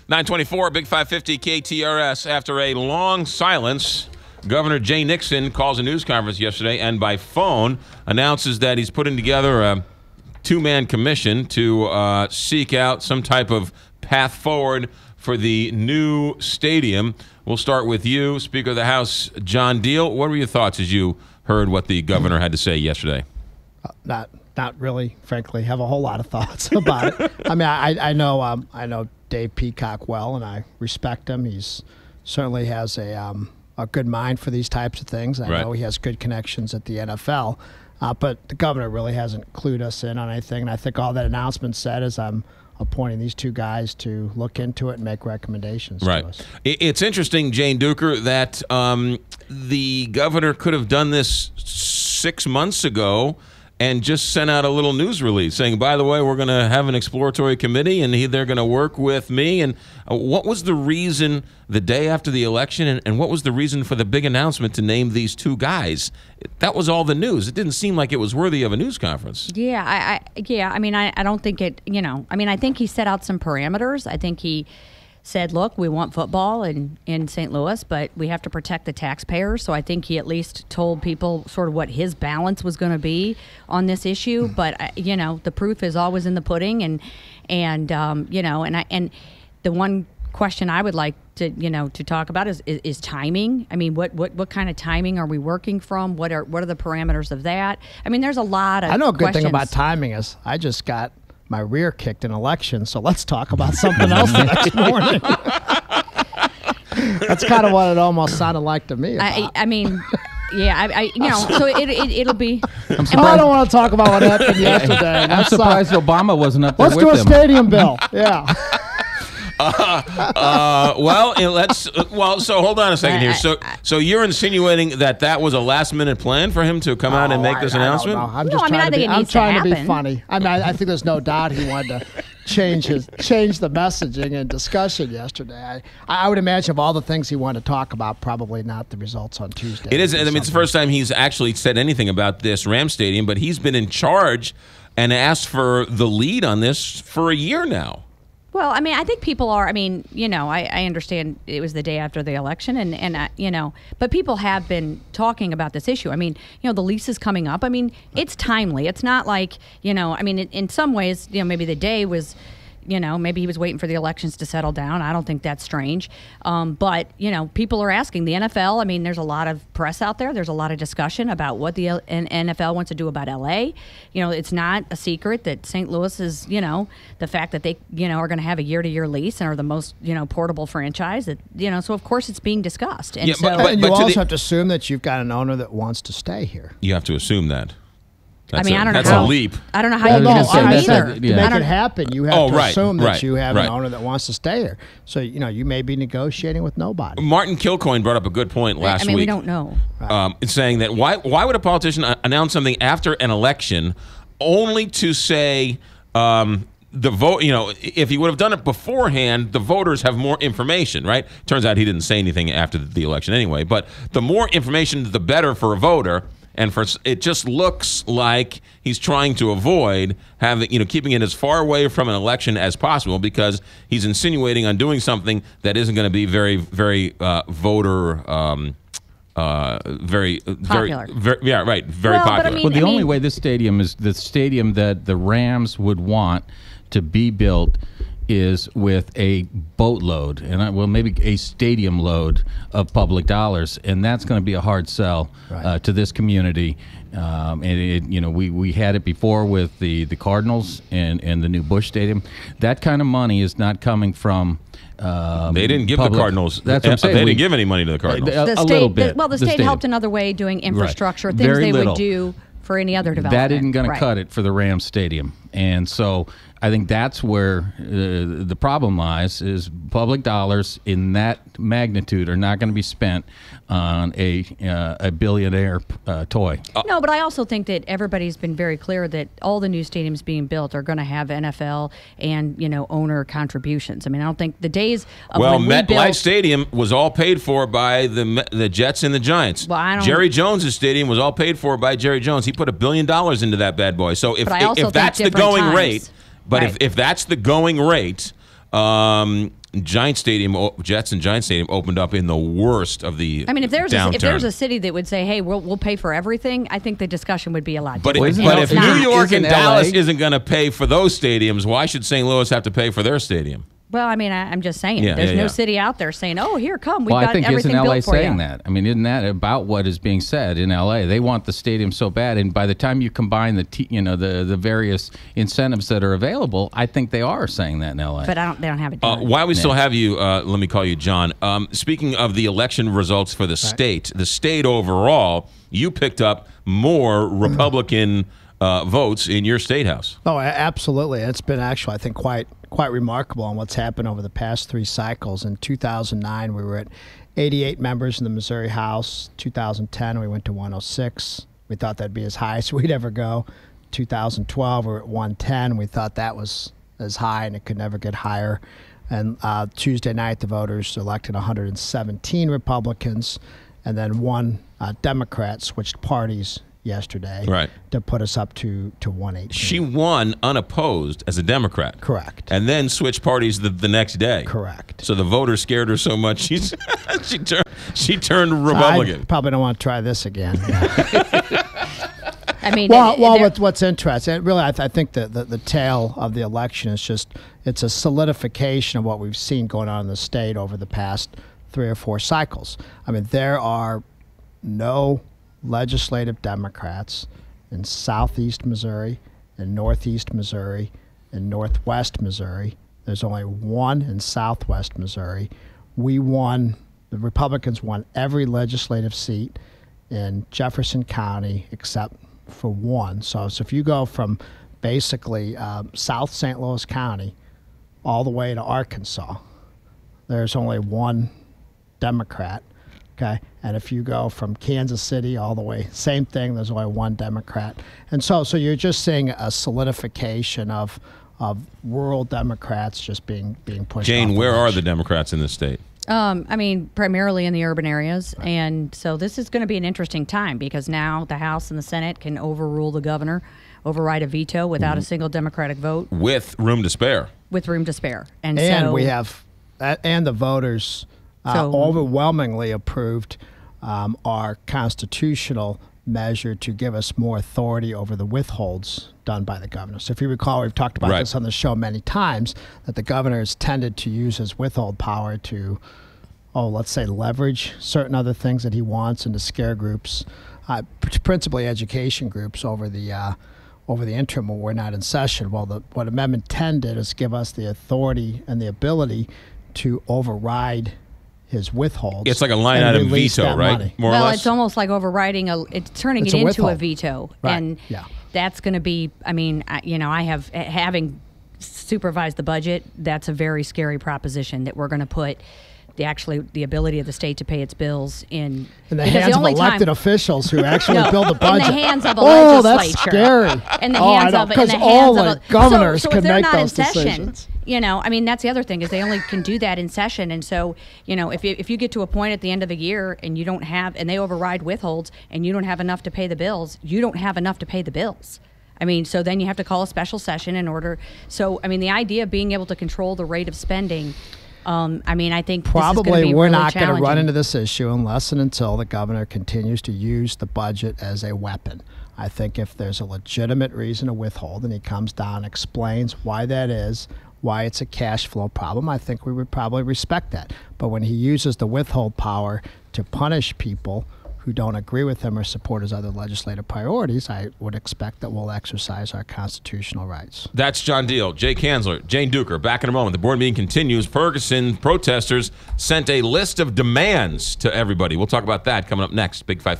924, Big 550 KTRS. After a long silence, Governor Jay Nixon calls a news conference yesterday and by phone announces that he's putting together a two-man commission to seek out some type of path forward for the new stadium. We'll start with you, Speaker of the House, John Deal. What were your thoughts as you heard what the governor had to say yesterday? Not really, frankly, have a whole lot of thoughts about it. I mean, I know Dave Peacock well, and I respect him. He's certainly has a good mind for these types of things. I know he has good connections at the NFL, but the governor really hasn't clued us in on anything. And I think all that announcement said is I'm appointing these two guys to look into it and make recommendations to us. It's interesting, Jane Duker, that the governor could have done this 6 months ago and just sent out a little news release saying, by the way, we're going to have an exploratory committee and they're going to work with me. And what was the reason the day after the election, and what was the reason for the big announcement to name these two guys? That was all the news. It didn't seem like it was worthy of a news conference. Yeah, I mean, I don't think it, I mean, I think he set out some parameters. I think he said, look, we want football in St. Louis, but we have to protect the taxpayers. So I think he at least told people sort of what his balance was going to be on this issue. But, the proof is always in the pudding. And the one question I would like to talk about is timing. I mean, what kind of timing are we working from? What are the parameters of that? I mean, there's a lot of I know a good questions. thing about timing is I just got my rear kicked in election, so let's talk about something else the next morning. That's kind of what it almost sounded like to me. I mean, yeah, so it'll be. I don't want to talk about what happened yesterday. I'm surprised Obama wasn't up there with him. Let's do a stadium bill. Yeah. So hold on a second here. So you're insinuating that was a last-minute plan for him to come out and make this announcement? I'm trying to be funny. I mean, I think there's no doubt he wanted to change the messaging and discussion yesterday. I would imagine of all the things he wanted to talk about, probably not the results on Tuesday. It is. I mean, it's the first time he's actually said anything about this Ram Stadium, but he's been in charge and asked for the lead on this for a year now. Well, I mean, I think people are, I understand it was the day after the election but people have been talking about this issue. I mean, the lease is coming up. I mean, it's timely. It's not like, in some ways, maybe the day was, maybe he was waiting for the elections to settle down. I don't think that's strange. But, people are asking. The NFL, I mean, there's a lot of press out there. There's a lot of discussion about what the NFL wants to do about L.A. It's not a secret that St. Louis is, the fact that they, are going to have a year-to-year lease and are the most, portable franchise. That, so of course it's being discussed. And but you also have to assume that you've got an owner that wants to stay here. You have to assume that. I don't know. That's a leap. I don't know how you can assume either. To make it happen, you have to assume that you have an owner that wants to stay here. So, you may be negotiating with nobody. Martin Kilcoyne brought up a good point last week. We don't know. Saying that why would a politician announce something after an election only to say the vote, if he would have done it beforehand, the voters have more information, right? Turns out he didn't say anything after the election anyway. But the more information, the better for a voter. And it just looks like he's trying to avoid keeping it as far away from an election as possible because he's insinuating on doing something that isn't going to be very, very voter, very popular. Very popular. Well, the only way this stadium is the stadium that the Rams would want to be built is with a boatload and maybe a stadium load of public dollars, and that's going to be a hard sell to this community. We had it before with the Cardinals and the new Busch Stadium. That kind of money is not coming from. They didn't give the Cardinals. That's what I'm saying. They didn't give any money to the Cardinals. A little bit. The state helped another way doing infrastructure, things they would do for any other development. That isn't going to cut it for the Rams Stadium, and so I think that's where the problem lies, is public dollars in that magnitude are not going to be spent on a billionaire toy. No, but I also think that everybody's been very clear that all the new stadiums being built are going to have NFL and, owner contributions. I mean, I don't think the days of MetLife Stadium was all paid for by the Jets and the Giants. Well, Jerry Jones' stadium was all paid for by Jerry Jones. He put $1 billion into that bad boy. So if that's the going rate, but if that's the going rate, Giant Stadium, Jets and Giant Stadium opened up in the worst of the I mean, if there's downturn. a city that would say, "Hey, we'll pay for everything," I think the discussion would be a lot But, different. if New York and Isn't Dallas LA isn't going to pay for those stadiums, why should St. Louis have to pay for their stadium? Well, I mean, I'm just saying. Yeah, There's yeah, no yeah. city out there saying, "Oh, here, come, we've Well, got I think everything isn't LA built for saying you." that? I mean, isn't that about what is being said in LA? They want the stadium so bad, and by the time you combine the various incentives that are available, I think they are saying that in LA. But they don't have it done. While we still have you, let me call you John. Speaking of the election results for the state overall, you picked up more Republican votes in your state house. Oh, absolutely. It's been actually, I think, quite remarkable on what's happened over the past 3 cycles. In 2009, we were at 88 members in the Missouri House. 2010, we went to 106. We thought that'd be as high as we'd ever go. 2012, we were at 110. We thought that was as high and it could never get higher. And Tuesday night, the voters elected 117 Republicans, and then one Democrat switched parties yesterday to put us up to 118. She won unopposed as a Democrat. Correct. And then switched parties the next day. Correct. So the voters scared her so much she turned Republican. I probably don't want to try this again. I mean, what's interesting, really, I think the tale of the election is just, it's a solidification of what we've seen going on in the state over the past 3 or 4 cycles. I mean, there are no legislative Democrats in southeast Missouri, in northeast Missouri, in northwest Missouri. There's only one in southwest Missouri. The Republicans won every legislative seat in Jefferson County except for one. So if you go from basically South St. Louis County all the way to Arkansas, there's only one Democrat. Okay, and if you go from Kansas City all the way, same thing. There's only one Democrat, and so you're just seeing a solidification of rural Democrats just being pushed. Jane, where are the Democrats in this state? I mean, primarily in the urban areas, and so this is going to be an interesting time because now the House and the Senate can overrule the governor, override a veto without a single Democratic vote, with room to spare. And so we have and the voters. Overwhelmingly approved our constitutional measure to give us more authority over the withholds done by the governor. So if you recall, we've talked about this on the show many times, that the governor has tended to use his withhold power to, let's say, leverage certain other things that he wants and to scare groups, principally education groups, over the interim when we're not in session. Well, what Amendment 10 did is give us the authority and the ability to override his withholds. It's like a line item veto, right? Money. More or less. It's almost like overriding it's turning it into a veto, and yeah. That's going to be. I mean, having supervised the budget, that's a very scary proposition that we're going to put the ability of the state to pay its bills in the hands of elected officials who actually build the budget. In the hands of a legislature. That's scary. In the hands of because all the governors can make those decisions. I mean, that's the other thing is they only can do that in session. And so, if you get to a point at the end of the year and you don't have, and they override withholds and you don't have enough to pay the bills, you don't have enough to pay the bills. I mean, so then you have to call a special session in order. So, I mean, the idea of being able to control the rate of spending, I think probably we're not going to run into this issue unless and until the governor continues to use the budget as a weapon. I think if there's a legitimate reason to withhold and he comes down and explains why that is, why it's a cash flow problem, I think we would probably respect that. But when he uses the withhold power to punish people who don't agree with him or support his other legislative priorities, I would expect that we'll exercise our constitutional rights. That's John Deal, Jay Kanzler, Jane Duker. Back in a moment. The board meeting continues. Ferguson protesters sent a list of demands to everybody. We'll talk about that coming up next. Big 5.